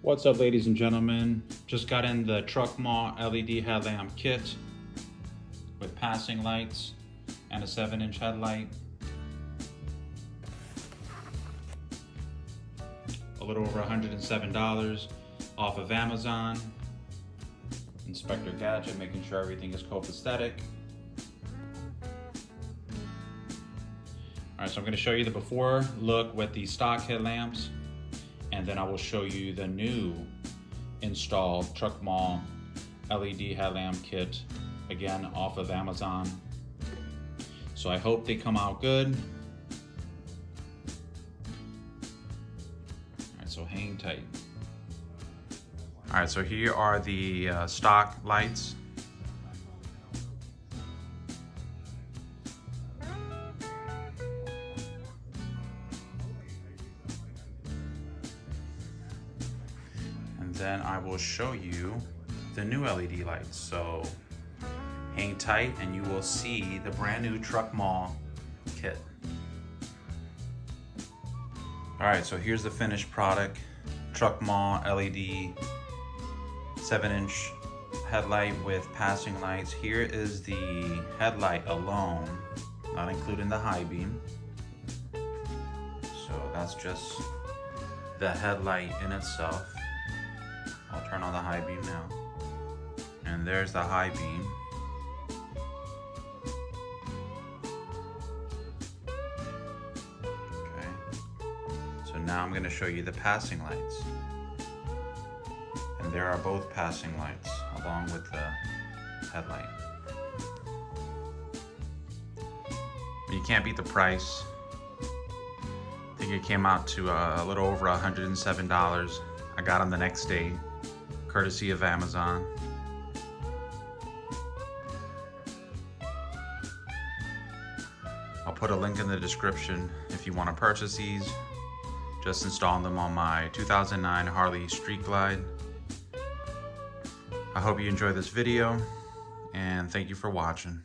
What's up, ladies and gentlemen? Just got in the TRUCKMALL LED headlamp kit with passing lights and a 7-inch headlight. A little over $107 off of Amazon. Inspector Gadget, making sure everything is copacetic. Alright, so I'm going to show you the before look with the stock headlamps, and then I will show you the new installed TRUCKMALL LED headlamp kit, again off of Amazon. So I hope they come out good. Alright, so hang tight. Alright, so here are the stock lights. And then I will show you the new LED lights. So hang tight and you will see the brand new TRUCKMALL kit. Alright, so here's the finished product. TRUCKMALL LED 7-inch headlight with passing lights. Here is the headlight alone, not including the high beam. So that's just the headlight in itself. I'll turn on the high beam now. And there's the high beam. Okay. So now I'm going to show you the passing lights. And there are both passing lights along with the headlight. You can't beat the price. I think it came out to a little over $107. I got them the next day, courtesy of Amazon. I'll put a link in the description if you want to purchase these. Just installing them on my 2009 Harley Street Glide. I hope you enjoyed this video, and thank you for watching.